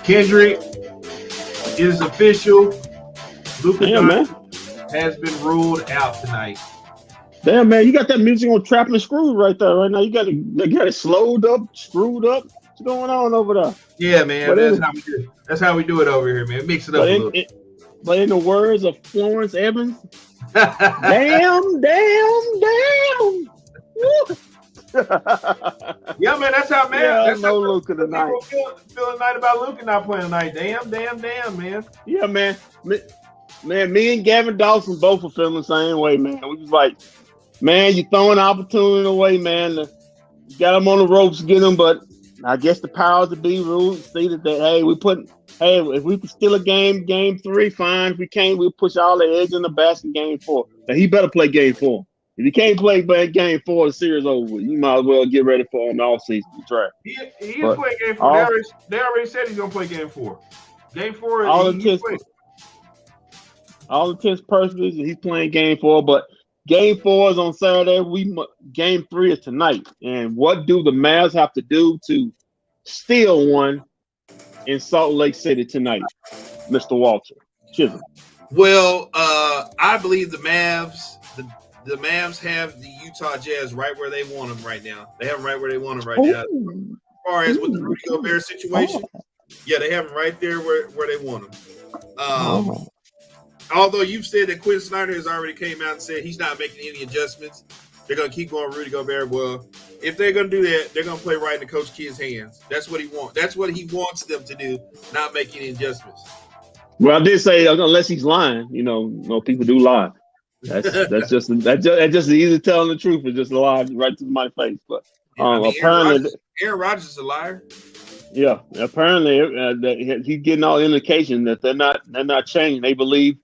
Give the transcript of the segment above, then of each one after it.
Kendrick, it is official. Luka has been ruled out tonight. Damn, man, you got that music on Trapping and Screwed right there, right now. You got it slowed up, screwed up. What's going on over there? Yeah, man, that's how we do it over here, man. Mix it up a little. But in the words of Florence Evans, damn. Yeah, man, that's how, man. Yeah, that's no how Luka tonight. People feel tonight about Luka not playing tonight. Damn, man. Yeah, man. Man, me and Gavin Dawson both are feeling the same way, man. We was like, man, you throwing opportunity away, man. You got them on the ropes, get them, but I guess the powers to be ruled, see that if we can steal a game 3, fine. If we can't, we'll push all the eggs in the basket game 4. Now, he better play game 4. If you can't play game 4, the series over with. You might as well get ready for him the offseason to try. He is playing game 4. They already said he's going to play game 4. Game 4 is all intents purposes, he's playing game 4, but game 4 is on Saturday. Game 3 is tonight. And what do the Mavs have to do to steal one in Salt Lake City tonight, Mr. Walter Chisholm? Well, I believe the Mavs have the Utah Jazz right where they want them right now. They have them right where they want them right now. As far as with the Rudy Gobert situation, yeah, they have them right there where they want them. Although you've said that Quinn Snyder has already came out and said he's not making any adjustments, they're going to keep going Rudy Gobert. Well, if they're going to do that, they're going to play right into Coach Kidd's hands. That's what he wants. That's what he wants them to do, not make any adjustments. Well, I did say unless he's lying, people do lie. That's just easy telling the truth. It's just a lie right to my face. But apparently, Aaron Rodgers is a liar. Yeah, apparently he's getting all indication that they're not changing. They believe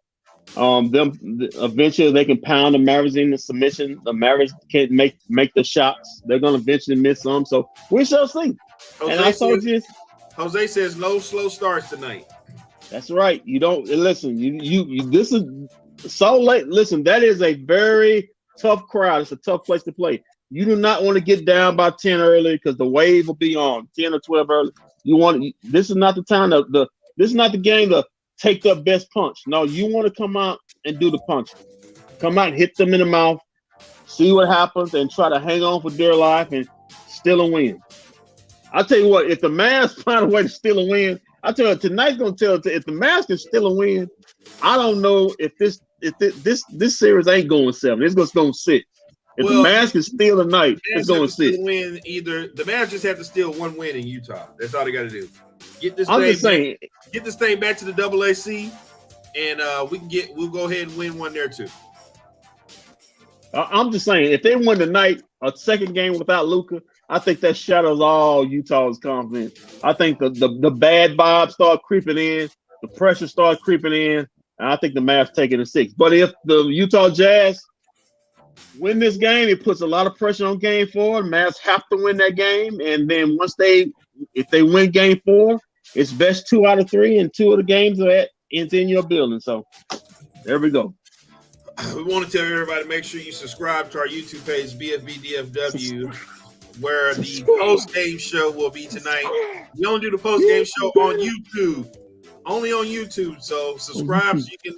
eventually they can pound the Mavericks into submission. The Mavericks can't make the shots. They're going to eventually miss some. So we shall see. Jose says no slow starts tonight. That's right. You don't listen. You this is Salt Lake. Listen, that is a very tough crowd. It's a tough place to play. You do not want to get down by 10 early because the wave will be on 10 or 12 early. This is not the time this is not the game to take the best punch. No, you want to come out and do the punch. Come out and hit them in the mouth, see what happens, and try to hang on for dear life and steal a win. I'll tell you what, if the Mavs find a way to steal a win, I'll tell you tonight's gonna tell if the Mavs can steal a win, I don't know if this series ain't going 7. It's just gonna sit. If the Mavs can steal tonight, it's going to sit. Win either the Mavs just have to steal one win in Utah. That's all they got to do. Get this thing back to the AAC, and we'll go ahead and win one there too. I'm just saying, if they win tonight, a second game without Luka, I think that shatters all Utah's confidence. I think the bad vibes start creeping in, the pressure starts creeping in, and I think the Mavs take it to 6. But if the Utah Jazz win this game, it puts a lot of pressure on game 4. The Mavs have to win that game, and then if they win game 4, it's best 2 out of 3, and 2 of the games are in your building. So there we go. We want to tell everybody, make sure you subscribe to our YouTube page, bFbdfw, where the post-game show will be tonight. We don't do the post-game show on YouTube, only on YouTube. So subscribe so you can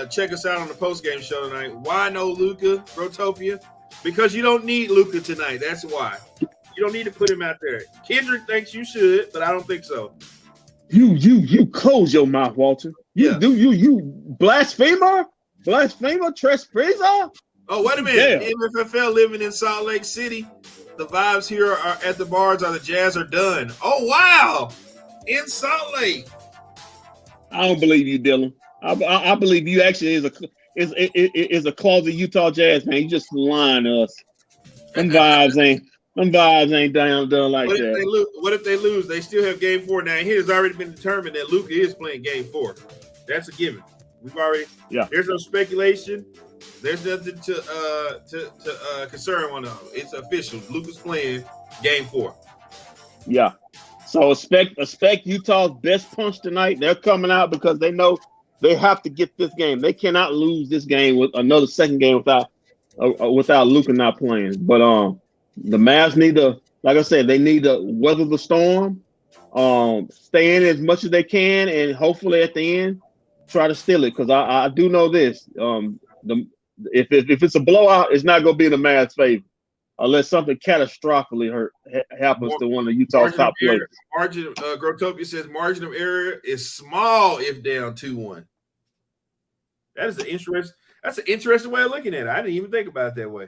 check us out on the post-game show tonight. Why no Luka, Rotopia? Because you don't need Luka tonight. That's why. You don't need to put him out there. Kendrick thinks you should, but I don't think so. You close your mouth, Walter. You blasphemer, trespasser. Oh, wait a minute. MFFL living in Salt Lake City. The vibes here are at the bars are the Jazz are done. Oh, wow. In Salt Lake. I don't believe you, Dylan. I believe you actually is a closet Utah Jazz man. You just lying to us. Them vibes ain't done like that. What if they lose? They still have game 4 now. It has already been determined that Luka is playing game 4. That's a given. There's no speculation. There's nothing to concern one of. It's official. Luka's playing game 4. Yeah. So expect Utah's best punch tonight. They're coming out because they know They have to get this game. They cannot lose this game with another second game without Luka not playing. But the Mavs need to, like I said, they need to weather the storm, stay in as much as they can, and hopefully at the end try to steal it. Because I do know this: if it's a blowout, it's not going to be in the Mavs' favor unless something catastrophically happens to one of Utah's top players. Grotopia says margin of error is small if down 2-1. That's an interesting way of looking at it. I didn't even think about it that way.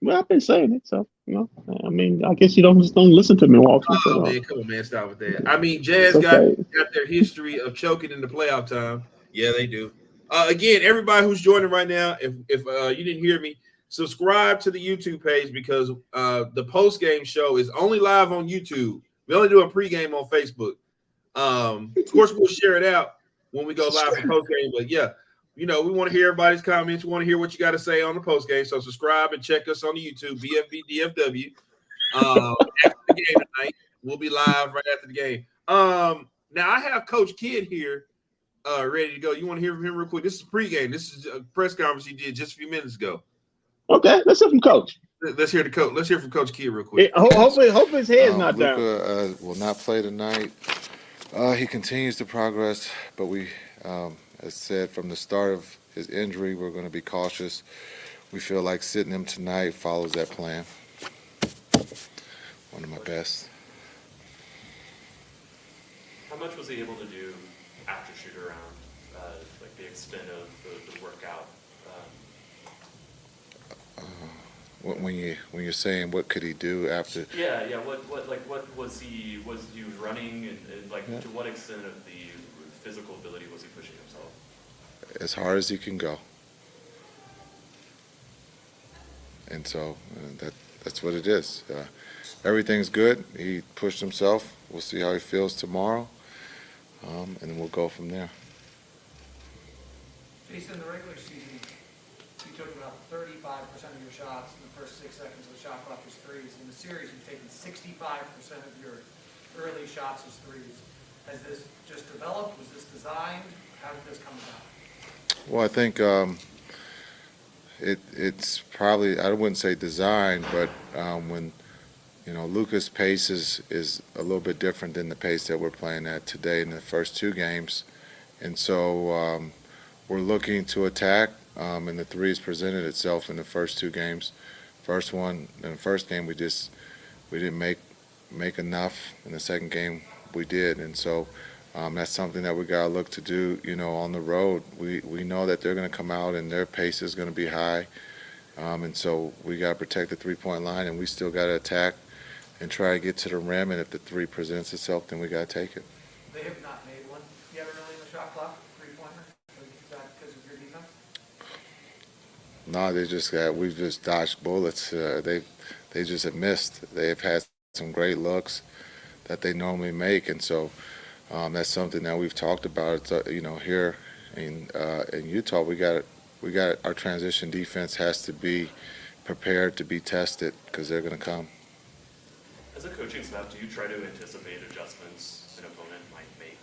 Well, I've been saying it, so I mean, I guess you don't listen to me, Walter. Oh man, come on, man, stop with that. I mean, Jazz got their history of choking in the playoff time. Yeah, they do. Again, everybody who's joining right now, if you didn't hear me, subscribe to the YouTube page because the post game show is only live on YouTube. We only do a pregame on Facebook. Of course, we'll share it out when we go live for post game. But yeah, we want to hear everybody's comments. We want to hear what you got to say on the post game. So subscribe and check us on the YouTube, bFbdfw. After the game tonight, we'll be live right after the game. Now I have Coach Kidd here, ready to go. You want to hear from him real quick? This is pregame. This is a press conference he did just a few minutes ago. Okay, let's hear from Coach. Let's hear from Coach Kidd real quick. Hopefully his head's not Luka, down. will not play tonight. He continues to progress, but we, as said from the start of his injury, we're going to be cautious. We feel like sitting him tonight follows that plan. One of my best. How much was he able to do after shoot around, like the extent of the workout? When you're saying what could he do after? Yeah. What was he running and like to what extent of the physical ability was he pushing himself? As hard as he can go. And so that's what it is. Everything's good. He pushed himself. We'll see how he feels tomorrow, and then we'll go from there. Jason, in the regular season, you took about 35% of your shots in the first 6 seconds of the shot clock as threes. In the series, you've taken 65% of your early shots as threes. Has this just developed? Was this designed? How did this come about? Well, I think it's probably, I wouldn't say design, but when Luka's pace is a little bit different than the pace that we're playing at today in the first 2 games, and so we're looking to attack, and the threes presented itself in the first 2 games. In the first game we didn't make enough. In the second game we did, and so that's something that we got to look to do. On the road, we know that they're going to come out and their pace is going to be high, and so we got to protect the 3-point line, and we still got to attack and try to get to the rim. And if the 3 presents itself, then we got to take it. They have not made one yet early in the shot clock, 3-pointer. Is that because of your defense? No, we've just dodged bullets. They just have missed. They have had some great looks that they normally make, and so that's something that we've talked about. Here in Utah, we got our transition defense has to be prepared to be tested because they're going to come. As a coaching staff, do you try to anticipate adjustments an opponent might make?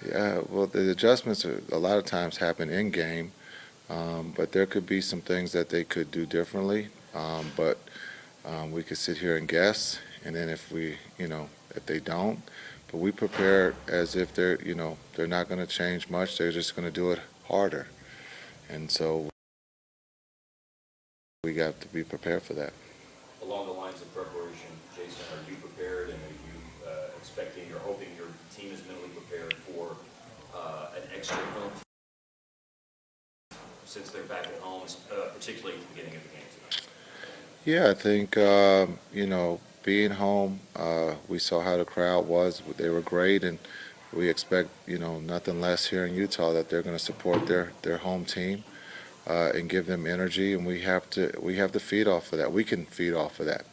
Yeah, well, the adjustments a lot of times happen in game, but there could be some things that they could do differently. But we could sit here and guess, and then if they don't, but we prepare as if they're not going to change much. They're just going to do it harder, and so we got to be prepared for that. Along the lines of preparation, Jason, are you prepared, and are you expecting or hoping your team is mentally prepared for an extra month since they're back at home, particularly at the beginning of the game tonight? Yeah, I think being home, we saw how the crowd was. They were great, and we expect nothing less here in Utah, that they're going to support their home team and give them energy, and we have to feed off of that. We can feed off of that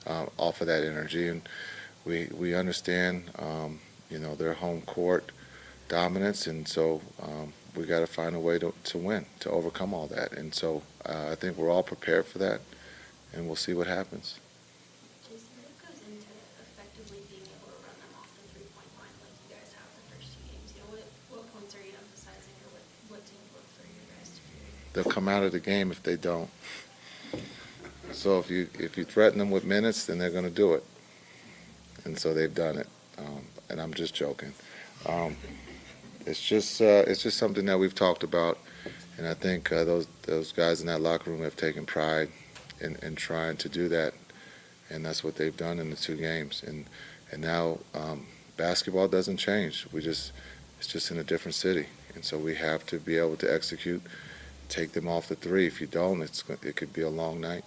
energy, and we understand their home court dominance, and so we got to find a way to win, to overcome all that, and so I think we're all prepared for that, and we'll see what happens. Jason, what goes into effectively being able to run them off the 3-point line like you guys have the they'll come out of the game if they don't. So if you threaten them with minutes, then they're going to do it. And so they've done it. And I'm just joking. It's just something that we've talked about, and I think those guys in that locker room have taken pride in trying to do that, and that's what they've done in the 2 games. And now basketball doesn't change. It's just in a different city, and so we have to be able to execute, take them off the 3. If you don't, it could be a long night.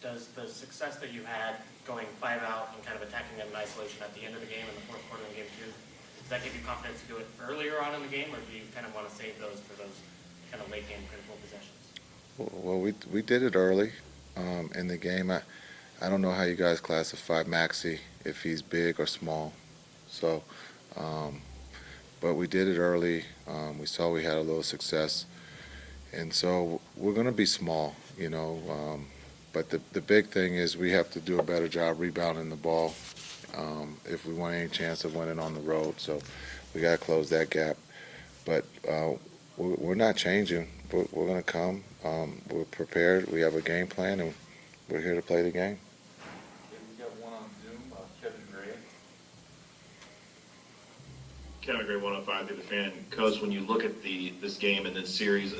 Does the success that you had going 5 out and kind of attacking them in isolation at the end of the game in the fourth quarter of game 2, does that give you confidence to do it earlier on in the game, or do you kind of want to save those for those kind of late game critical possessions? Well, we did it early in the game. I don't know how you guys classify Maxey, if he's big or small. So, but we did it early. We saw we had a little success, and so we're going to be small, But the big thing is we have to do a better job rebounding the ball if we want any chance of winning on the road. So we got to close that gap. But we're not changing. We're going to come. We're prepared. We have a game plan, and we're here to play the game. We got one on Zoom, Kevin Gray. Kevin Gray, 105 through the fan. Coach, when you look at this game and then a series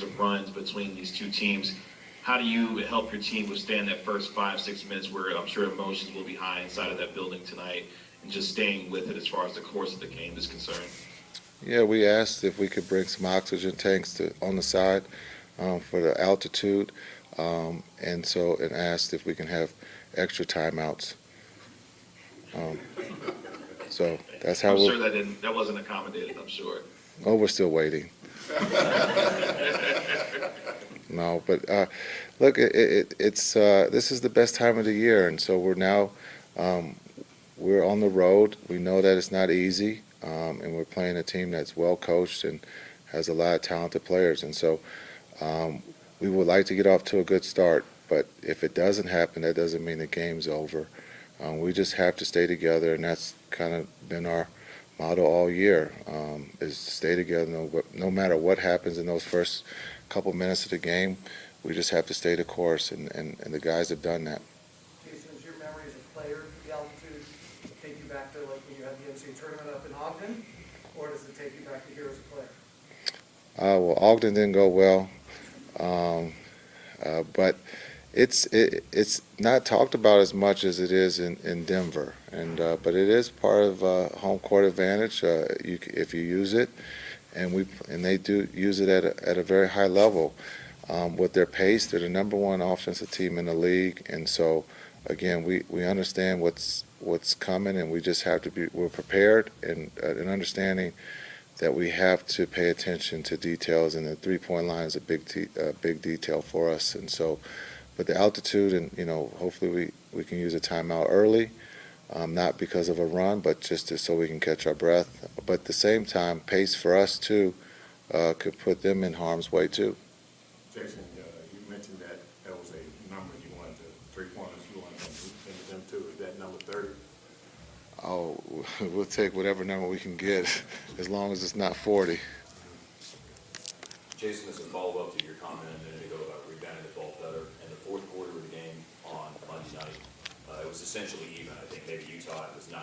of runs between these 2 teams, how do you help your team withstand that first 5-6 minutes where I'm sure emotions will be high inside of that building tonight, and just staying with it as far as the course of the game is concerned? Yeah, we asked if we could bring some oxygen tanks on the side for the altitude, and asked if we can have extra timeouts. So that's how I'm sure that wasn't accommodated, I'm sure. Oh, we're still waiting. No, but look, it's this is the best time of the year, and so we're now we're on the road. We know that it's not easy, and we're playing a team that's well coached and has a lot of talented players, and so we would like to get off to a good start. But if it doesn't happen, that doesn't mean the game's over. We just have to stay together, and that's kind of been our motto all year, is to stay together no matter what happens in those first couple minutes of the game. We just have to stay the course, and the guys have done that. Jason, is your memory as a player, the altitude, take you back to like when you had the NCAA tournament up in Ogden, or does it take you back to here as a player? Well, Ogden didn't go well, but it's not talked about as much as it is in Denver, and but it is part of home court advantage if you use it, and they do use it at a very high level. With their pace, they're the number 1 offensive team in the league, and so again, we understand what's coming, and we just have to we're prepared and understanding that we have to pay attention to details, and the 3-point line is a big detail for us, and so. But the altitude, and hopefully we can use a timeout early, not because of a run, but just so we can catch our breath. But at the same time, pace for us too could put them in harm's way too. Jason, you mentioned that was a number you wanted to 3-pointers you wanted into them too. Is that number 30? Oh, we'll take whatever number we can get, as long as it's not 40. Jason, as a follow-up to your comment a minute ago about rebounding the ball better, in the fourth quarter of the game on Monday night, it was essentially even. I think maybe Utah, it was 9-8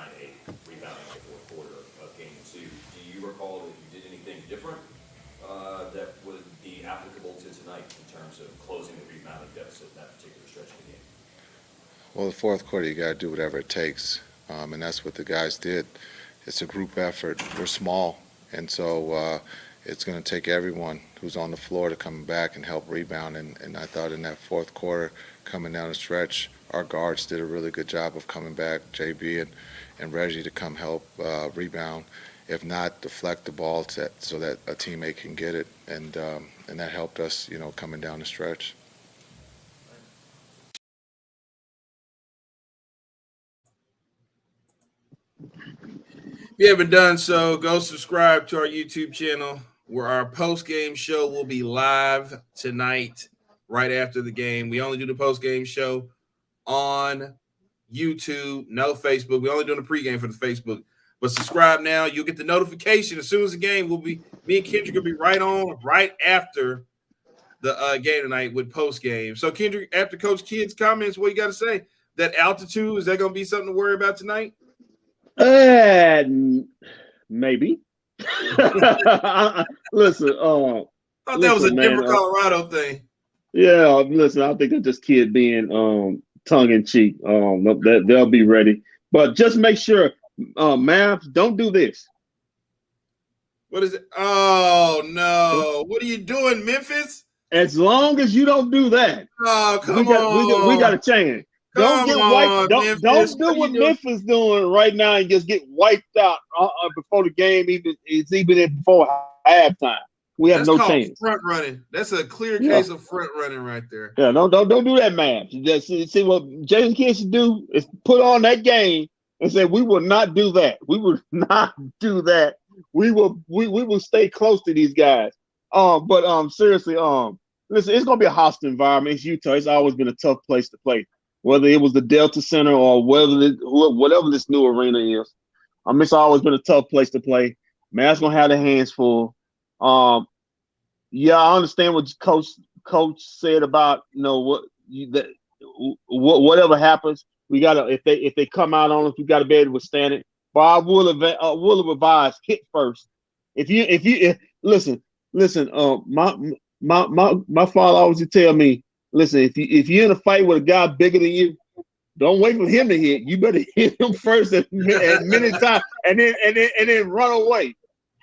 rebounding in the fourth quarter of game 2. Do you recall that you did anything different that would be applicable to tonight in terms of closing the rebounding deficit in that particular stretch of the game? Well, the fourth quarter, you got to do whatever it takes, and that's what the guys did. It's a group effort. We're small, and so it's going to take everyone who's on the floor to come back and help rebound. And I thought in that fourth quarter, coming down the stretch, our guards did a really good job of coming back, JB and Reggie, to come help rebound. If not, deflect the ball so that a teammate can get it. And that helped us, coming down the stretch. If you haven't done so, go subscribe to our YouTube channel, where our post-game show will be live tonight, right after the game. We only do the post-game show on YouTube, no Facebook. We only doing the pregame for the Facebook. But subscribe now. You'll get the notification as soon as the game will be. Me and Kendrick will be right on right after the game tonight with post game. So Kendrick, after Coach Kidd's comments, what you got to say? That altitude, is that going to be something to worry about tonight? Maybe. Listen, I thought that was a Denver, Colorado thing. Yeah, listen, I think it's just Kid being tongue in cheek. They'll be ready, but just make sure, Mavs, don't do this. What is it? Oh no! What are you doing, Memphis? As long as you don't do that, come on, we got a chance. Don't get wiped. Don't do what Memphis doing right now and just get wiped out before the game even before halftime. We have no chance. Front running. That's a clear case of front running right there. Yeah, don't do that, man. Just see what Jason Kidd should do is put on that game and say we will not do that. We will not do that. We will stay close to these guys. But seriously, listen, it's gonna be a hostile environment. It's Utah. It's always been a tough place to play. Whether it was the Delta Center or whatever this new arena is, it's always been a tough place to play. Mavs gonna have their hands full. Yeah, I understand what Coach said about whatever happens, we gotta if they come out on us, we gotta be able to withstand it. But I will advise hit first. If you listen, my father always would tell me, listen, if you're in a fight with a guy bigger than you, don't wait for him to hit. You better hit him first at many times, and then run away.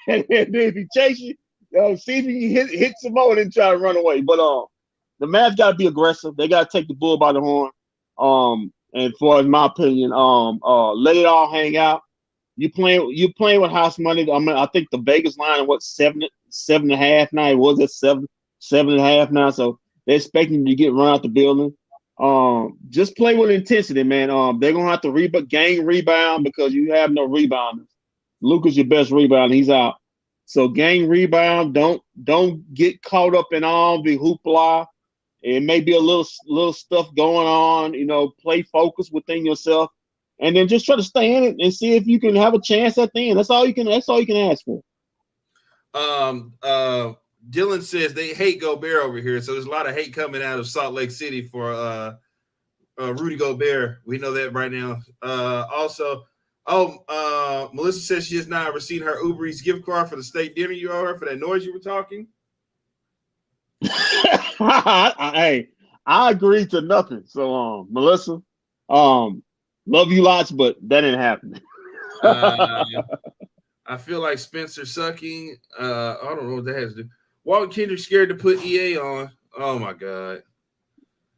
And then if he chases you, see if you can hit some more and then try to run away. But the Mavs got to be aggressive. They got to take the bull by the horn. And in my opinion, let it all hang out. You playing with house money. I think the Vegas line is 7.5 now. It was at 7.5 now. So they're expecting you to get run out the building. Just play with intensity, man. They're gonna have to gain rebound because you have no rebounders. Luka's your best rebounder. He's out. So gain rebound. Don't get caught up in all the hoopla. It may be a little stuff going on. Play focus within yourself, and then just try to stay in it and see if you can have a chance at the end. That's all you can ask for. Dylan says they hate Gobert over here, so there's a lot of hate coming out of Salt Lake City for Rudy Gobert. We know that right now. Melissa says she has not received her Uber Eats gift card for the state dinner you owe her for that noise you were talking. Hey, I agreed to nothing. So, Melissa, love you lots, but that didn't happen. I feel like Spencer sucking. I don't know what that has to do. Walton Kendrick scared to put EA on. Oh my God.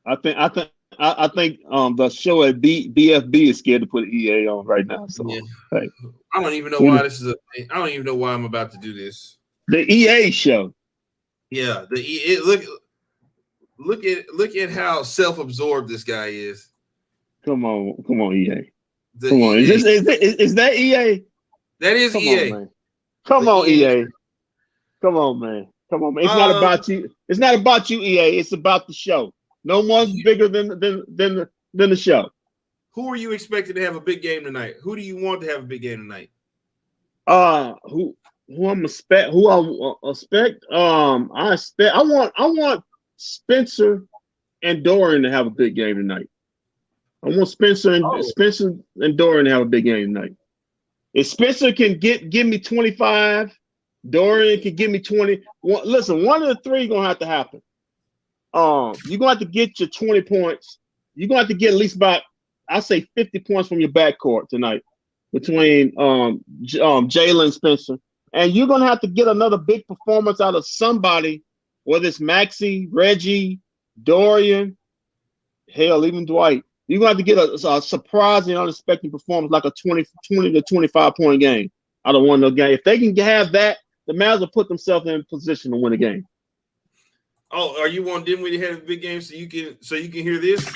I think the show at bFb is scared to put EA on right now. So yeah. Hey, I don't even know why this is a thing. I don't even know why I'm about to do this. The EA show. Yeah, the EA. Look at how self-absorbed this guy is. Come on, EA. Come on. Is that EA? That is EA. Come on, EA. Come on, man. It's not about you. It's not about you, EA. It's about the show. No one's bigger than the show. Who are you expecting to have a big game tonight? Who do you want to have a big game tonight? Who I'm expect? Who I expect? I want Spencer and Dorian to have a big game tonight. I want Spencer and Dorian to have a big game tonight. If Spencer can give me 25, Dorian can give me 20. Listen, one of the three is gonna have to happen. You're gonna have to get your 20 points. You're gonna have to get at least about, I say, 50 points from your backcourt tonight between Jalen and Spencer. And you're gonna have to get another big performance out of somebody, whether it's Maxey, Reggie, Dorian, hell, even Dwight. You're gonna have to get a surprising, unexpected performance, like a 20 to 25 point game out of one of those games. If they can have that, the Mavs will put themselves in position to win a game. Oh, are you wanting Dinwiddie to have a big game so you can hear this?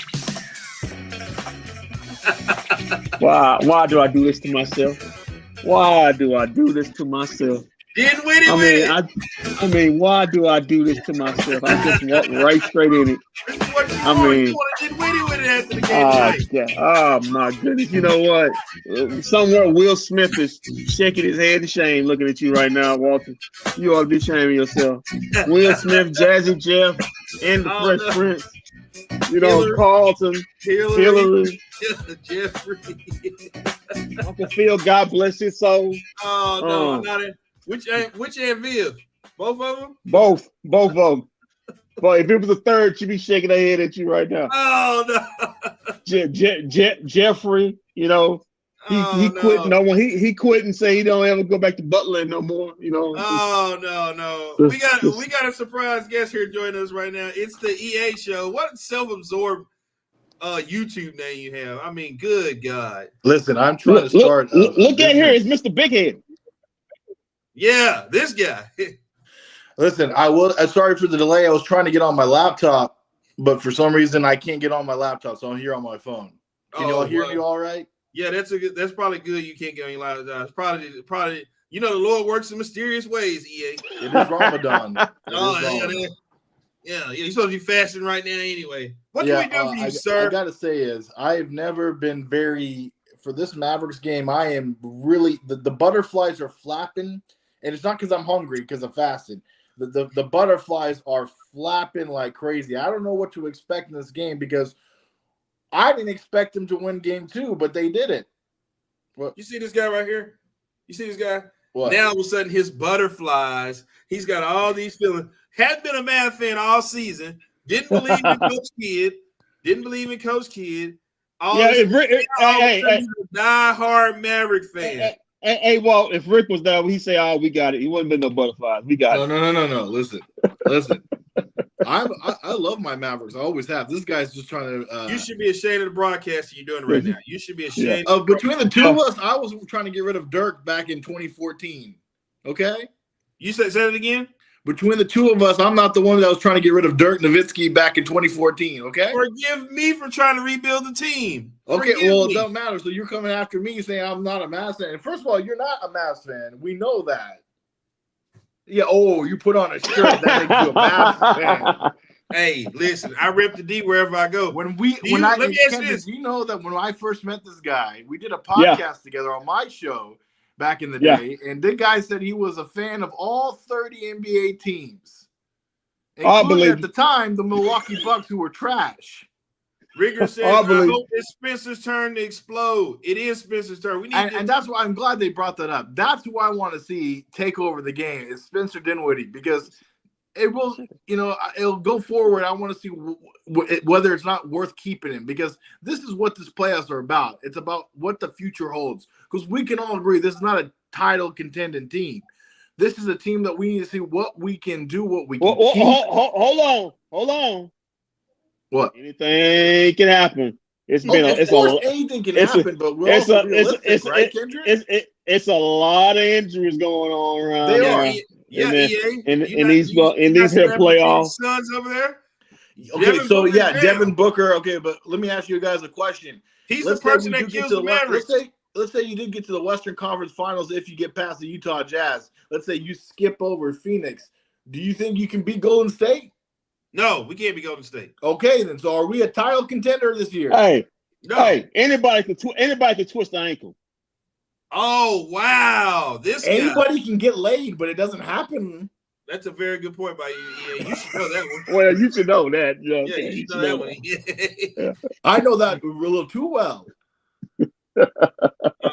Why do I do this to myself? Why do I do this to myself? Dinwiddie, I mean, why do I do this to myself? I just walk right straight in it. Oh my goodness! You know what? Somewhere Will Smith is shaking his head in shame, looking at you right now, Walter. You ought to be shaming yourself. Will Smith, Jazzy Jeff, and the Oh, Fresh no. Prince. You know, Hillary. Carlton, Hillary, Jeffrey. Uncle Phil, God bless his soul. Oh no, not it. Which Aunt Viv? Both of them? Both of them. But if it was a third, she'd be shaking her head at you right now. Oh no. Jeffrey, you know, he quit. No one. He quit and say he don't ever go back to Butler no more. You know. Oh no. We got a surprise guest here joining us right now. It's the EA show. What self-absorbed YouTube name you have? I mean, good God. Listen, I'm trying to start. Look at here. It's Mr. Big Head. Yeah, this guy. Listen, I'm sorry for the delay. I was trying to get on my laptop, but for some reason I can't get on my laptop, so I'm here on my phone. Can y'all hear me all right? Yeah, that's probably good. You can't get on your laptop. It's probably you know the Lord works in mysterious ways. EA. It is Ramadan. Yeah. You're supposed to be fasting right now anyway. What can we do for you, sir? I gotta say is I have never been for this Mavericks game. I am really the butterflies are flapping, and it's not because I'm hungry because I'm fasting. The butterflies are flapping like crazy. I don't know what to expect in this game because I didn't expect them to win game 2, but they did it. What? You see this guy right here? You see this guy? What? Now all of a sudden his butterflies. He's got all these feelings. Hadn't been a Mavs fan all season. Didn't believe in Coach Kidd. Didn't believe in Coach Kidd. He's a die-hard Maverick fan. Hey, Walt, if Rick was there, he'd say, "Oh, we got it." He wouldn't been no butterflies. We got it. No. Listen. I love my Mavericks. I always have. This guy's just trying to. You should be ashamed of the broadcast you're doing right now. You should be ashamed. Between the two of us, I was trying to get rid of Dirk back in 2014. Okay. You say it again. Between the two of us, I'm not the one that was trying to get rid of Dirk Nowitzki back in 2014. Okay. Forgive me for trying to rebuild the team. Okay. Well, it doesn't matter. So you're coming after me saying I'm not a Mavs fan. First of all, you're not a Mavs fan. We know that. Yeah. Oh, you put on a shirt that makes you a Mavs fan. Hey, listen, I rep the D wherever I go. Let me ask you this. You know that when I first met this guy, we did a podcast together on my show back in the day, and the guy said he was a fan of all 30 NBA teams, including at the time the Milwaukee Bucks, who were trash. Rigger says, I hope it's Spencer's turn to explode. It is Spencer's turn. We need and that's why I'm glad they brought that up. That's who I want to see take over the game is Spencer Dinwiddie, because it will, it'll go forward. I want to see whether it's not worth keeping him, because this is what this playoffs are about. It's about what the future holds, because we can all agree this is not a title contending team. This is a team that we need to see what we can do, what we can keep. Hold on. What? Anything can happen. Anything can happen, but we're also realistic, right, Kendrick? It's a lot of injuries going on around. They are. In these here playoffs. Suns over there. Okay, Devin Booker. Okay, but let me ask you guys a question. He's the person that kills the Mavericks. Let's say you did get to the Western Conference Finals if you get past the Utah Jazz. Let's say you skip over Phoenix. Do you think you can beat Golden State? No, we can't be Golden State. Okay, then. So are we a title contender this year? Hey, anybody can twist the ankle. Oh, wow. Anybody can get laid, but it doesn't happen. That's a very good point by you. Yeah, you should know that one. Well, you should know that. Yeah, you should know that one. I know that a little too well.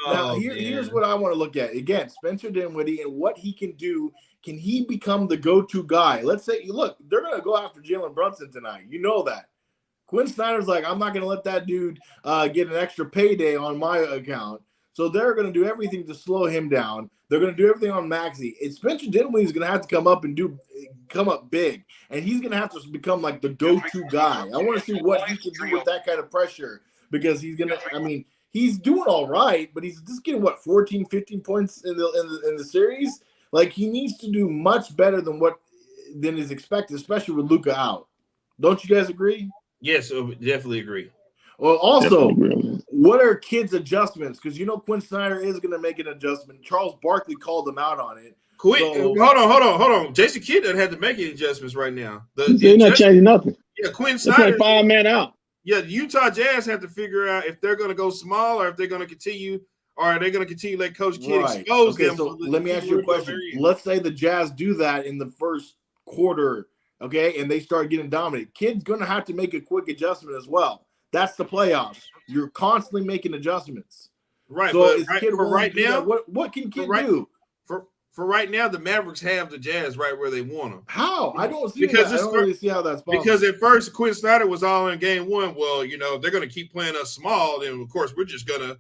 Now, here's what I want to look at. Again, Spencer Dinwiddie and what he can do. Can he become the go-to guy? Let's say, look, they're going to go after Jalen Brunson tonight. You know that. Quinn Snyder's like, I'm not going to let that dude get an extra payday on my account. So they're going to do everything to slow him down. They're going to do everything on Maxey. Spencer Dinwiddie is going to have to come up big, and he's going to have to become like the go-to guy. I want to see what he can do with that kind of pressure, because he's going to. He's doing all right, but he's just getting 14, 15 points in the series. Like, he needs to do much better than is expected, especially with Luka out. Don't you guys agree? Yes, definitely agree. Well, also, what are kids' adjustments? Because Quinn Snyder is going to make an adjustment. Charles Barkley called them out on it. Hold on. Jason Kidd doesn't have to make any adjustments right now. They're not changing nothing. Yeah, Quinn Snyder. 5 man out. Yeah, the Utah Jazz have to figure out if they're going to go small or if they're going to continue. Or are they going to continue to let Coach Kidd expose them? So let me ask you a question. Let's say the Jazz do that in the first quarter okay, and they start getting dominant, kid's going to have to make a quick adjustment as well. That's the playoffs. You're constantly making adjustments. Right. So But is Kid for willing right to do now, that? What can Kid do? For right now, the Mavericks have the Jazz right where they want them. How? I don't see Because that. I don't really see how that's possible. Because at first Quinn Snyder was all in game one. Well, you know, if they're going to keep playing us small, then of course we're just gonna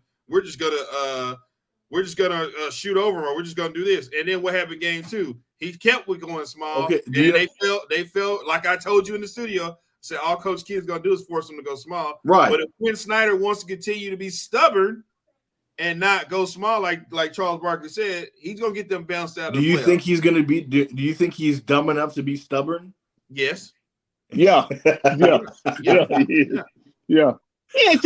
shoot over them, or we're just gonna do this. And then what happened game two? He kept with going small. Okay, and they felt like I told you in the studio. I said all Coach Kid's gonna do is force them to go small. Right. But if Quinn Snyder wants to continue to be stubborn and not go small, like Charles Barkley said, he's gonna get them bounced out. Do you think he's gonna be? Do you think he's dumb enough to be stubborn? Yes. Yeah. He ain't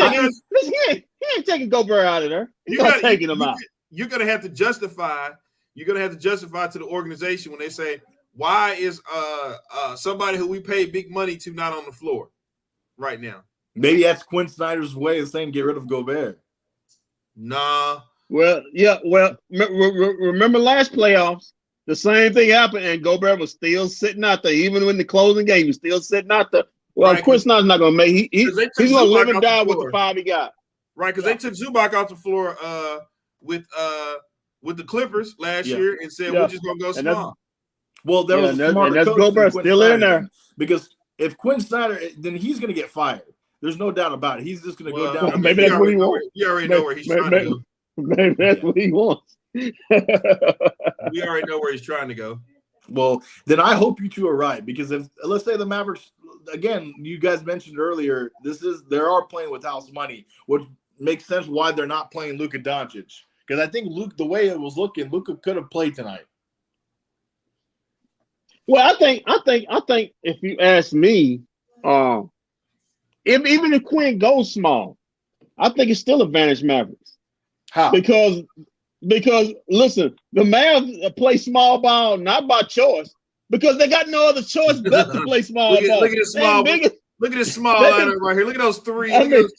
taking Gobert out of there. He's not taking him out. You're gonna have to justify. You're gonna have to justify to the organization when they say, "Why is somebody who we paid big money to not on the floor right now?" Maybe that's Quinn Snyder's way of saying get rid of Gobert. Nah. Well, yeah. Well, remember last playoffs, the same thing happened, and Gobert was still sitting out there, even when the closing game, he was still sitting out there. Well, Right, Quinn Snyder's not going to make. He's going to live and die with floor. the 5 he got. Right, because they took Zubac off the floor with the Clippers last year and said we're just gonna go small. Well, there was a smarter coach Gobert than Quinn still Snyder in there. because if Quinn Snyder, then he's going to get fired. There's no doubt about it. He's just going to go down. Maybe that's what he wants. You already know where he's trying to go. Maybe that's what he wants. We already know where he's trying to go. Well, then I hope you two are right, because if let's say the Mavericks, again, you guys mentioned earlier, they are playing with house money, which makes sense why they're not playing Luka Doncic, because I think the way it was looking, Luka could have played tonight. Well, I think if you ask me, even if Quinn goes small, I think it's still advantage Mavericks. How? Because listen, the Mavs play small ball not by choice, because they got no other choice but to play small ball. Look at this small. Look at this small lineup right here. Look at those threes.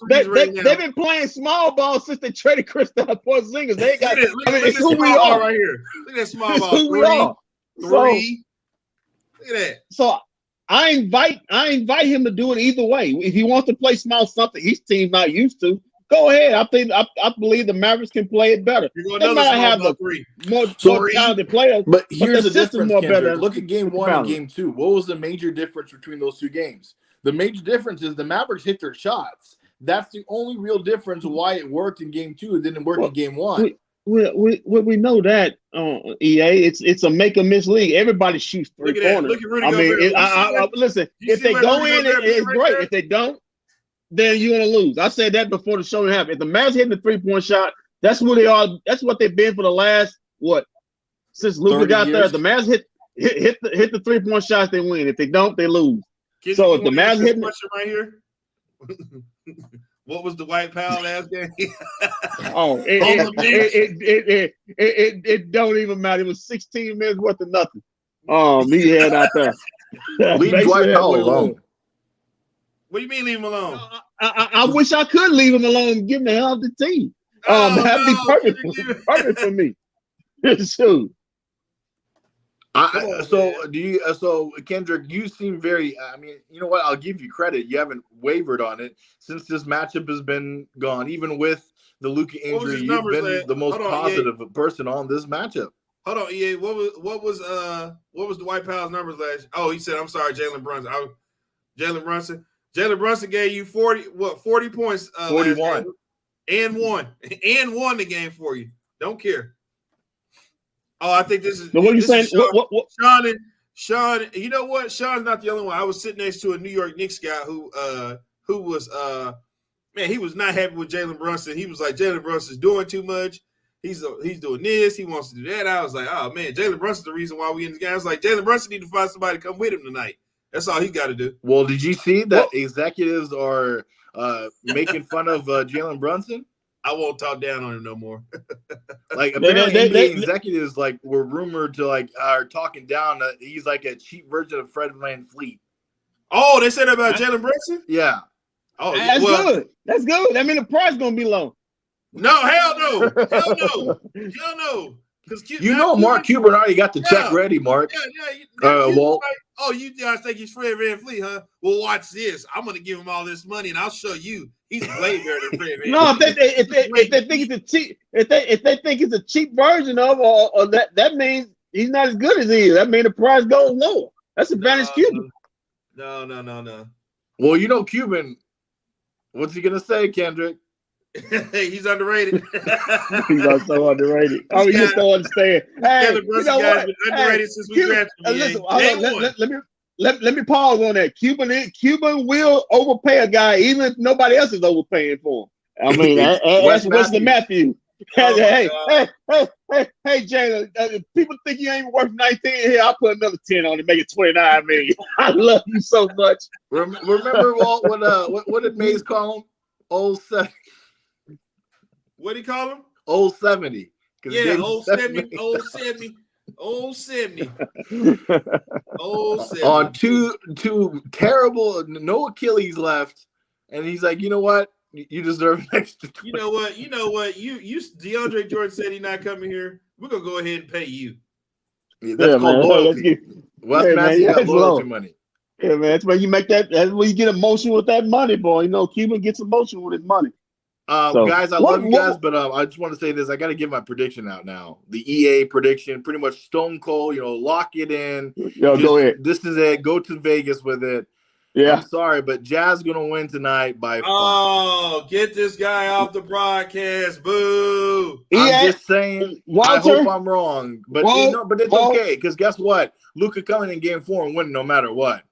They've been playing small ball since they traded Kristaps Porzingis. They got. It's who we are right here. Look at that small ball. Who we are. Three. Look at that. So I invite him to do it either way. If he wants to play small, something his team's not used to, go ahead. I believe the Mavericks can play it better. They might have the more talented players, but here's the system difference, more better. Look at game one and game two. What was the major difference between those two games? The major difference is the Mavericks hit their shots. That's the only real difference why it worked in game two and didn't work in game one. We know that EA. It's a make or miss league. Everybody shoots three corners. Look at Rudy Gobert. Listen. If they go in, it's great. If they don't, then you're gonna lose. I said that before the show happened. If the Mavs hitting the 3-point shot, that's what they are. That's what they've been for the last since Luka got there. The Mavs hit the 3-point shots, they win. If they don't, they lose. So if the Mavs hit right here. What was the White Pal last game? It don't even matter. It was 16 minutes worth of nothing. He had out there. Leave Dwight Powell alone. What do you mean leave him alone? I wish I could leave him alone and give him the hell of the team. That'd be perfect for me. Shoot. So Kendrick, you seem very, I mean, you know what? I'll give you credit. You haven't wavered on it since this matchup has been gone. Even with the Luka injury, you've been the most positive person on this matchup. Hold on, EA. What was the White Powell's numbers last? Oh, he said, I'm sorry, Jalen Brunson. Jalen Brunson gave you 40 points 41 and won the game for you. Don't care. Oh, I think this is. So what are you saying? Sean, you know what? Sean's not the only one. I was sitting next to a New York Knicks guy who was man, he was not happy with Jalen Brunson. He was like, Jalen Brunson's doing too much. He's doing this. He wants to do that. I was like, oh man, Jalen Brunson's the reason why we in this game. I was like, Jalen Brunson need to find somebody to come with him tonight. That's all he got to do. Well, did you see that executives are making fun of Jalen Brunson? I won't talk down on him no more. Like apparently NBA executives were rumored to are talking down that he's like a cheap version of Fred VanVleet. Oh, they said about Jalen Brunson? Yeah. Oh, that's good. That's good. I mean, the price gonna be low. No, hell no. Hell no. Hell no. You know, Mark Cuban already got the check ready, Mark. Walt. Oh, you guys think he's Fred VanVleet, huh? Well, watch this. I'm going to give him all this money, and I'll show you he's way better than Fred VanVleet. No, if they think it's a cheap, if they think it's a cheap version of, or that means he's not as good as he is. That means the price goes lower. That's advantage Cuban. No. Well, you know, Cuban. What's he gonna say, Kendrick? He's underrated. He's also underrated. Oh, you just don't understand. Hey, you know what? Underrated since we drafted him. Listen, let me pause on that. Cuban will overpay a guy even if nobody else is overpaying for him. I mean, that's Wesley Matthews. Hey, Jalen, if people think you ain't worth 19 here, I'll put another 10 on it, make it 29 million. I love you so much. Remember, Walt, what did Mays call him? Old 70. What did he call him? Old 70. Yeah, old 70. Old 70. Old 70. Old 70. On two terrible, no Achilles left. And he's like, you know what? You deserve an extra 20. You know what? You DeAndre Jordan said he's not coming here. We're gonna go ahead and pay you. Yeah, that's called loyalty. Wes Matthews got loyalty money. Yeah, man. That's where you make that. That's where you get emotional with that money, boy. You know, Cuban gets emotional with his money. Guys, I love you guys, but I just want to say this. I got to give my prediction out now. The EA prediction, pretty much stone cold. Lock it in. Go ahead. This is it. Go to Vegas with it. Yeah. I'm sorry, but Jazz gonna win tonight by 5. Oh, get this guy off the broadcast. Boo. I'm just saying, Walter, I hope I'm wrong. But it's okay, because guess what? Luka coming in game 4 and winning no matter what.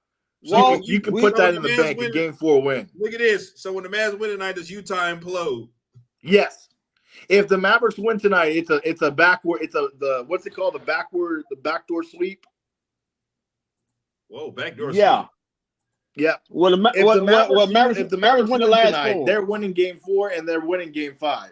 So you can put that in the bank, a game 4 win. Look at this. So when the Mavs win tonight, does Utah implode? Yes. If the Mavericks win tonight, it's a backward, what's it called? The backdoor sweep. Whoa, backdoor sweep. Yeah. Yeah. Well, if the Mavericks win the last tonight, 4, they're winning game 4 and they're winning game 5.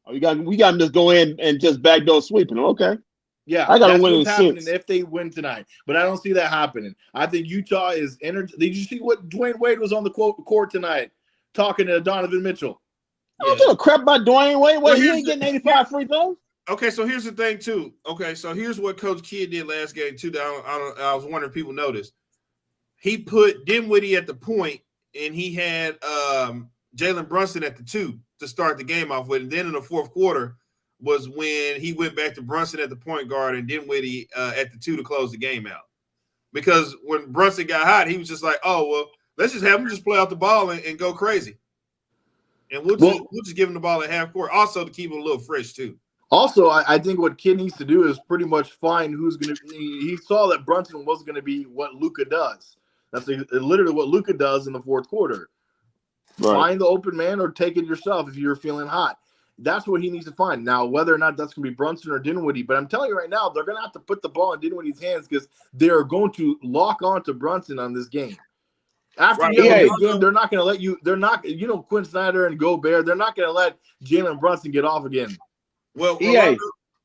Oh, we got them just go in and just backdoor sweeping. Okay. Yeah, I got to win in happening 6 if they win tonight, but I don't see that happening. I think Utah is energy. Did you see what Dwayne Wade was on the court tonight talking to Donovan Mitchell? I don't give a crap about Dwayne Wade. Well, he ain't getting 85 free throws. Okay, so here's the thing too. Okay, so here's what Coach Kidd did last game too. I was wondering if people noticed. He put Dinwiddie at the point, and he had Jalen Brunson at the 2 to start the game off with. And then in the fourth quarter was when he went back to Brunson at the point guard and Dinwiddie at the 2 to close the game out. Because when Brunson got hot, he was just like, oh, well, let's just have him just play out the ball and go crazy. And we'll just give him the ball at half court. Also to keep him a little fresh too. Also, I think what Kidd needs to do is pretty much find who's going to – he saw that Brunson was going to be what Luka does. That's literally what Luka does in the fourth quarter. Right. Find the open man or take it yourself if you're feeling hot. That's what he needs to find. Now, whether or not that's going to be Brunson or Dinwiddie, but I'm telling you right now, they're going to have to put the ball in Dinwiddie's hands because they're going to lock on to Brunson on this game. After you have a big game, they're not going to let you – they're not – Quinn Snyder and Gobert, they're not going to let Jalen Brunson get off again. Well,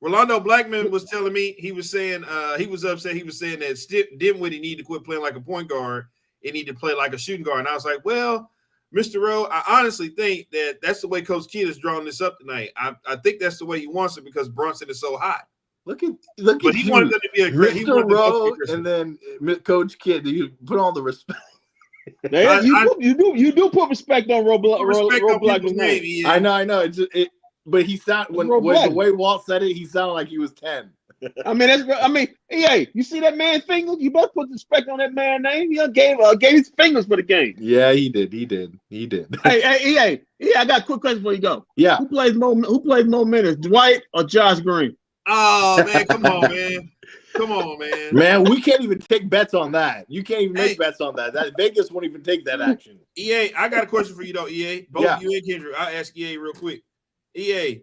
Rolando Blackman was telling me, he was saying he was upset. He was saying that Dinwiddie need to quit playing like a point guard and need to play like a shooting guard. And I was like, well, Mr. Rowe, I honestly think that's the way Coach Kidd has drawn this up tonight. I think that's the way he wants it because Brunson is so hot. But he wanted them to be a great Mr. Rowe and then Coach Kidd. You put all the respect. You do put respect on Rowe Blackman's name. Yeah. I know. But he sounded when the way Walt said it, he sounded like he was 10. EA, you see that man finger? You better put respect on that man's name. He gave his fingers for the game. Yeah, he did. Hey, EA, I got a quick question before you go. Yeah. Who plays more minutes, Dwight or Josh Green? Oh man, come on, man. Come on, man. Man, we can't even take bets on that. You can't even make bets on that. Vegas won't even take that action. EA, I got a question for you though, EA. Both you and Kendrick. I'll ask EA real quick. EA,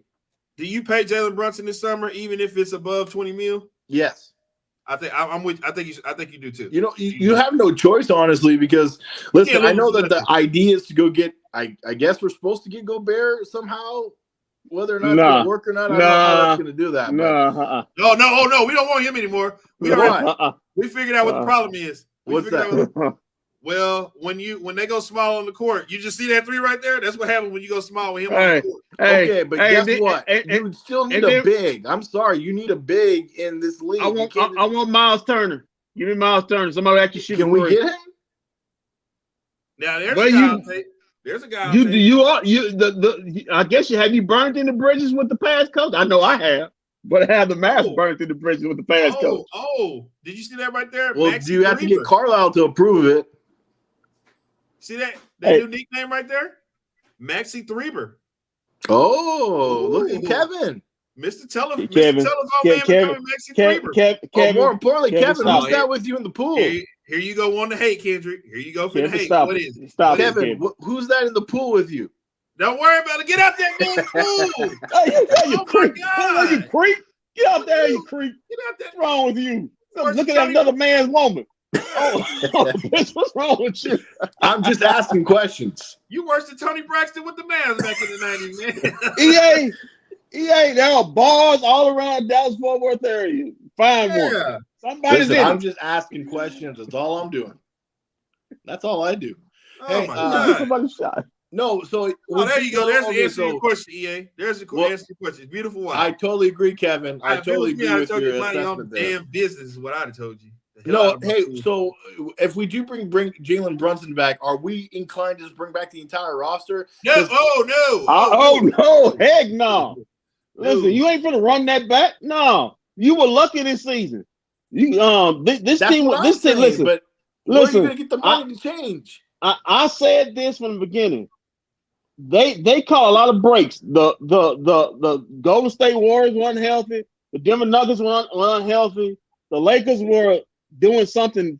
do you pay Jalen Brunson this summer even if it's above 20 mil? Yes. I think you do too. You have no choice, honestly, because listen, I know that the idea is to go get I guess we're supposed to get Gobert somehow. Whether or not it's going to work or not, I don't know how that's going to do that. No, we don't want him anymore. We figured out what the problem is. What's that? Well, when they go small on the court, you just see that 3 right there. That's what happens when you go small with him on Hey, the court. Okay, but guess what? and You still need and a then- big. I'm sorry, you need a big in this league. I want Miles Turner. Give me Miles Turner. Somebody actually shoot. Can we get him? Now there's Well, a guy. you- I'll take. There's a guy. I'll You take. you are you the I guess you have you burned in the bridges with the past coach. I know I have, but I have the Mavs burned through the bridges with the past coach. Did you see that right there? Well, Maxi do you have to Kleber. get Carlisle to approve it? See that Hey. new nickname right there? Maxi Threber. Oh, look at Ooh. Kevin. Mr. Telephone Kevin, man becoming Maxi Threber. Oh, more importantly, Kevin, stop. who's that with you in the pool? Here you go on the hate, Kendrick. Here you go for Kevin, the hate. stop What it. is it? Stop What it, is it? Kevin, who's that in the pool with you? Don't worry about it. Get out there, man. Ooh. Hey, you Oh, creep. my You God. creep. Get out there, you creep. Get out there. What's wrong with you? Where's Looking the at Tony- another man's woman. Oh, bitch, what's wrong with you? I'm just asking questions. You worse than Tony Braxton with the Mavs back in the 90s, man. EA, there are bars all around Dallas-Fort Worth area. Find one. Yeah. Somebody's Listen, in I'm it. just asking questions. That's all I'm doing. That's all I do. Oh, Hey, my Get God. somebody shot. No, so Oh, there you go. There's the okay, answer to your so question, EA. There's the answer to your question. It's beautiful. Wife. I totally agree, Kevin. I If it totally was me, agree I'd with told your you mind your own assessment there. damn business is what I'd have told you. The hell No, out of my hey, team. so if we do bring Jalen Brunson back, are we inclined to just bring back the entire roster? No, 'Cause- No, heck no. Listen, No. you ain't finna run that back. No, you were lucky this season. You this That's team, what I'm this team. saying, Listen, but where are listen. you going to get the money to change? I said this from the beginning. They call a lot of breaks. The Golden State Warriors were unhealthy. The Denver Nuggets were unhealthy. The Lakers were doing something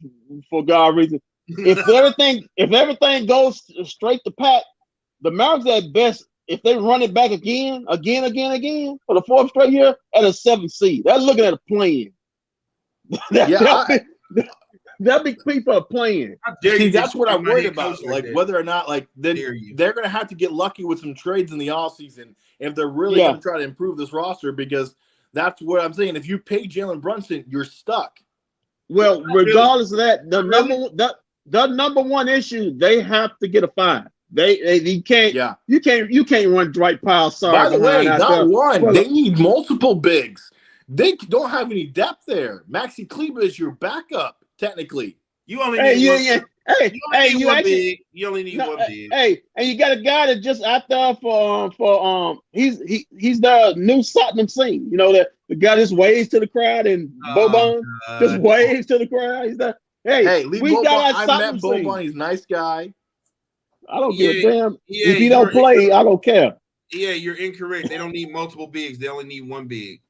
for God reason. If everything goes straight to Pat, the Mavericks at best, if they run it back again for the 4th straight year at a 7th seed, they're looking at a play-in. That'll be people are playing. See, that's what I'm worried about. coach like Like that. whether or not, like, then Dare you. they're going to have to get lucky with some trades in the offseason if they're really going to try to improve this roster, because that's what I'm saying. If you pay Jalen Brunson, you're stuck. Well, regardless of that, the number one issue, they have to get a 5. You can't run Dwight Powell. By the way, not one. Well, They need multiple bigs. They don't have any depth there. Maxi Kleber is your backup, technically. You only need one big. You only need one big. Hey, and you got a guy that just out there for he's the new Satnam Singh. You know, the guy just waves to the crowd, and Boban just waves to the crowd. He's the leave we Boban. got I met Boban. He's a nice guy. I don't give a damn Yeah, if he don't play. I don't care. Yeah, you're incorrect. They don't need multiple bigs. They only need one big.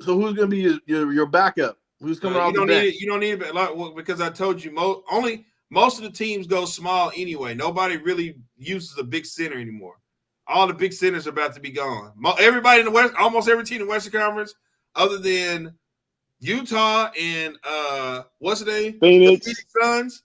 So who's going to be your backup? Who's coming off the bench? You don't need it because I told you most of the teams go small anyway. Nobody really uses a big center anymore. All the big centers are about to be gone. Everybody in the West, almost every team in the Western Conference, other than Utah and what's the name? Phoenix. The Phoenix Suns.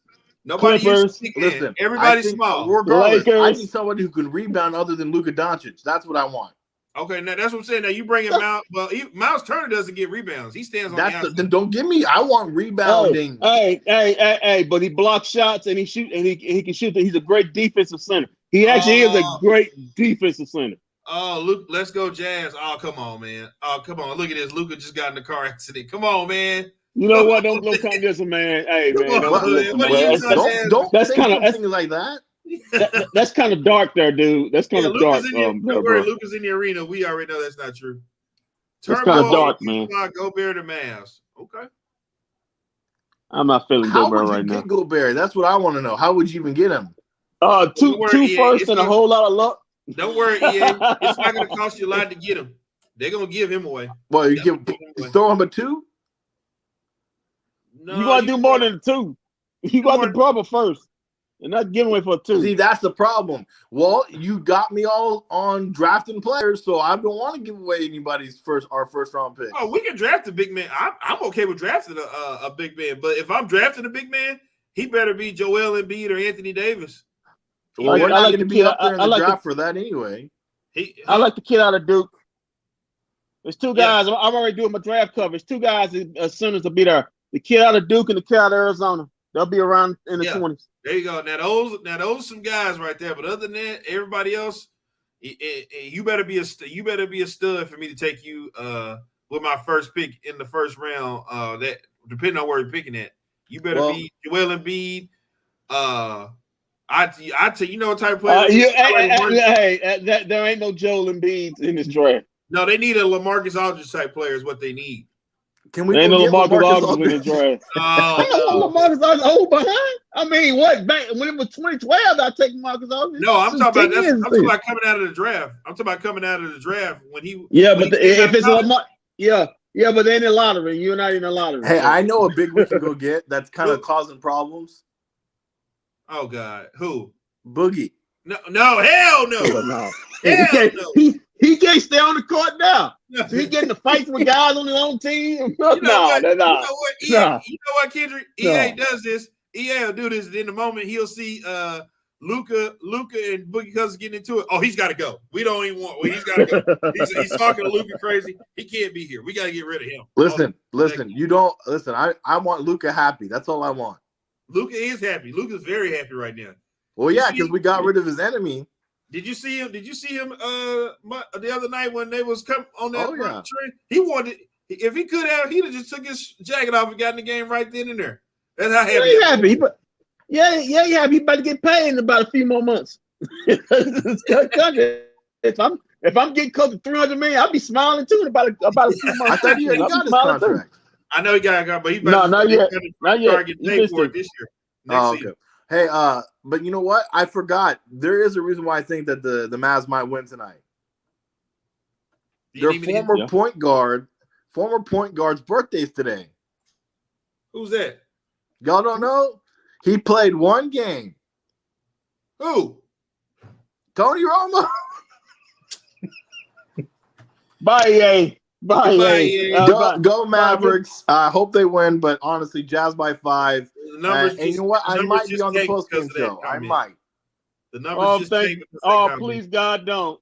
Nobody Clippers. Listen, everybody's small. Regardless, Lakers. I need somebody who can rebound other than Luka Doncic. That's what I want. Okay, now that's what I'm saying. Now you bring him out. Well, Miles Turner doesn't get rebounds. He stands on the outside. Then don't give me. I want rebounding. Hey, but he blocks shots and he can shoot. He's a great defensive center. He actually is a great defensive center. Oh, Luke, let's go Jazz. Oh, come on, man. Oh, come on. Look at this. Luka just got in a car accident. Come on, man. You know what? Don't come this man. Hey, man. Don't say something like that. That's kind of dark there, dude. That's kind of dark. Don't worry, Luka's in the arena. We already know that's not true. That's kind of dark, man. Gobert to Mavs. Okay. I'm not feeling How Gobert would you right now. get Gobert? That's what I want to know. How would you even get him? Two firsts and a whole lot of luck. Don't worry, EA. It's not going to cost you a lot to get him. They're going to give him away. Well, you throw him a 2? No, you got to do more than 2. You got to brother first. And not giving away for 2. See, that's the problem. Well, you got me all on drafting players, so I don't want to give away anybody's our first round pick. Oh, we can draft a big man. I'm okay with drafting a big man, but if I'm drafting a big man, he better be Joel Embiid or Anthony Davis. Well, we're not going to be up there in the draft for that anyway. I like the kid out of Duke. There's 2 guys. I'm already doing my draft coverage. 2 guys as soon as to be there. The kid out of Duke and the kid out of Arizona. They'll be around in the Yeah. 20s. There you go. Now those some guys right there. But other than that, everybody else, you better be a stud for me to take you with my first pick in the first round. That depending on where you're picking at, you better be Joel Embiid. I tell you know what type of player. There ain't no Joel Embiid in this draft. No, they need a LaMarcus Aldridge type player. Is what they need. Can we? Ain't no get LaMarcus Aldridge in the draft. Oh, LaMarcus Aldridge old behind. I mean, what? Back when it was 2012, I take Marcus Aldridge. No, I'm talking about coming out of the draft. When he. Yeah, when but if it's Lamar, yeah, but they're in the lottery. You're not in the lottery. Hey, I know a big we can go get that's kind of causing problems. Oh God, who? Boogie. No, hell no. No. Hell no. He can't stay on the court now. So he getting to fight with guys on his own team. You know what, Kendrick? EA does this. EA will do this. In the moment, he'll see Luka and Boogie Cousins getting into it. Oh, he's got to go. We don't even want. Well, he's got to go. He's talking to Luka crazy. He can't be here. We got to get rid of him. Listen. You don't listen. I want Luka happy. That's all I want. Luka is happy. Luka's very happy right now. Well, yeah, because we got rid of his enemy. Did you see him? The other night when they was coming on that train? He wanted. If he could have, he'd have just took his jacket off and got in the game right then and there. That's how happy. He's happy. He happy. He about to get paid in about a few more months. If I'm getting close to $300 million, I'll be smiling too in about a few months. I thought he already got his contract. I know he got, but he's not yet. Not yet. Get paid for it this year. Next season. Hey, but you know what? I forgot. There is a reason why I think that the Mavs might win tonight. Their former point guard's birthday's today. Who's that? Y'all don't know? He played one game. Who? Tony Romo. Bye, Go Mavericks. I hope they win, but honestly, Jazz by 5. And you know what? I might be on the post-game show. I might. The numbers please, God, don't.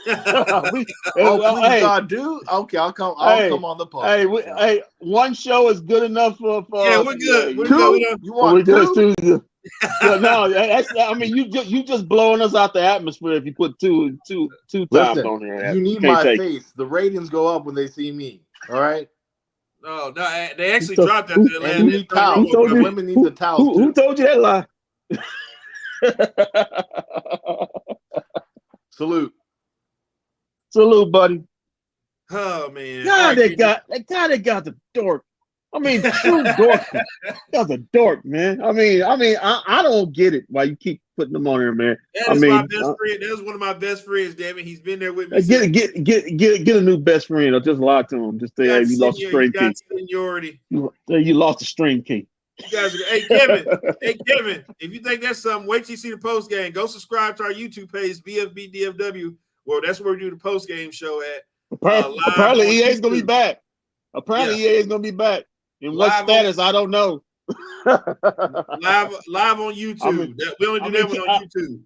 Please, God, do. Okay, I'll come on the post. Hey, one show is good enough for. Yeah, we're good. We're two? good. You want two? No, you just blowing us out the atmosphere if you put two times on here. You need my face. The ratings go up when they see me. All right. No, they actually dropped that. And you need towels. The women need the towels. Who told you that lie? Salute, Oh buddy. man! God, that guy got the dork. I mean, true dork. That's a dork, man. I mean, I don't get it why you keep putting them on here, man. My best friend. That was one of my best friends. Damn it, he's been there with me. Get a new best friend, or just lie to him. Just say, hey, you lost the string key. Seniority. You lost the string key. You guys, hey Kevin, if you think that's something, wait till you see the post game. Go subscribe to our YouTube page, bFbdfw. Well, that's where we do the post game show at. Apparently, EA is gonna be back. EA is gonna be back. In what status, I don't know. live on YouTube. We only do that one on YouTube.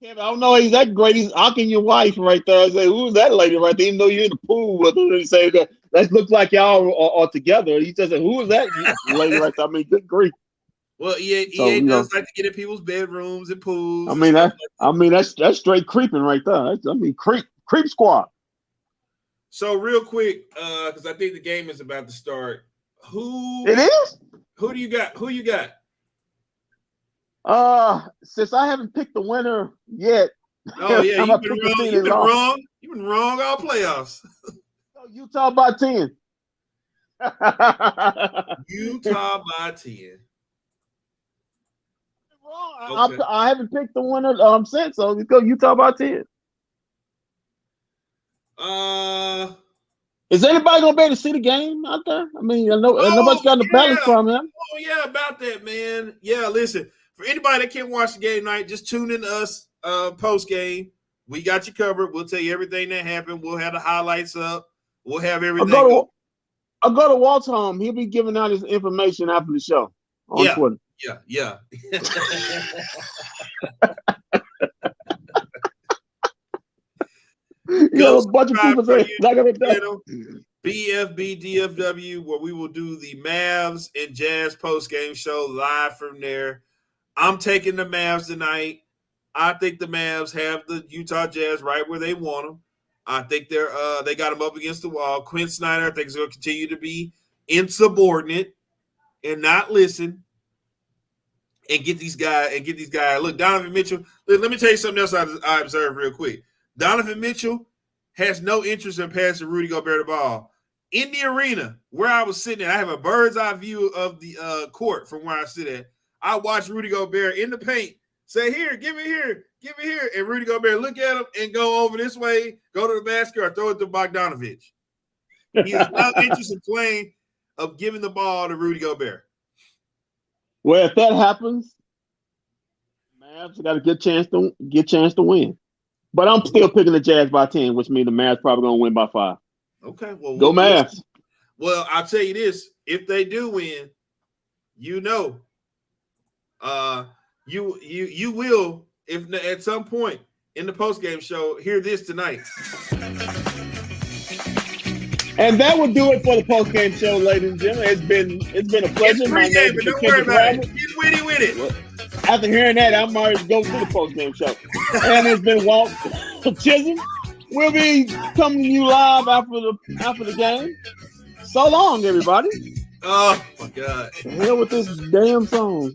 Kevin, I don't know he's that great. He's hocking your wife right there. I say, who's that lady right there? Even though you're in the pool with her, and say that looks like y'all are together. He says, who is that lady right there? I mean, good grief. Well, EA does like to get in people's bedrooms and pools. That's straight creeping right there. Creep squad. So real quick, because I think the game is about to start. Who it is? Who do you got? Who you got? Since I haven't picked the winner yet. Oh yeah, you've been wrong. You've been wrong all playoffs. Utah by 10. Utah by 10. Okay. I haven't picked the winner since, so let's go Utah by 10. Is anybody gonna be able to see the game out there? I mean, I know nobody's got the balance from him. Oh yeah, about that, man. Yeah, listen. For anybody that can't watch the game tonight, just tune in to us post game. We got you covered. We'll tell you everything that happened. We'll have the highlights up. We'll have everything. I'll go to Walt's home. He'll be giving out his information after the show on Twitter. Yeah. A bunch of people say, bFbdfw, where we will do the Mavs and Jazz post-game show live from there. I'm taking the Mavs tonight. I think the Mavs have the Utah Jazz right where they want them. I think they got them up against the wall. Quinn Snyder, I think, is going to continue to be insubordinate and not listen and get these guys. Look, Donovan Mitchell. Let me tell you something else I observed real quick. Donovan Mitchell has no interest in passing Rudy Gobert the ball. In the arena where I was sitting at, I have a bird's eye view of the court from where I sit at. I watched Rudy Gobert in the paint say, "Here, give me here, and Rudy Gobert look at him and go over this way, go to the basket, or throw it to Bogdanovich. He has no interest in playing of giving the ball to Rudy Gobert. Well, if that happens, Mavs got a good chance to win. But I'm still picking the Jazz by 10, which means the Mavs probably going to win by 5. Okay, well, go Mavs. Well, I'll tell you this: if they do win, you will, if at some point in the postgame show, hear this tonight. And that will do it for the postgame show, ladies and gentlemen. It's been a pleasure. It's pre-game, but don't worry about it. Get witty with it. Well, after hearing that, I'm already going to the postgame show. And it's been Walt Chisholm. We'll be coming to you live after the game. So long, everybody. Oh my God. The hell with this damn song.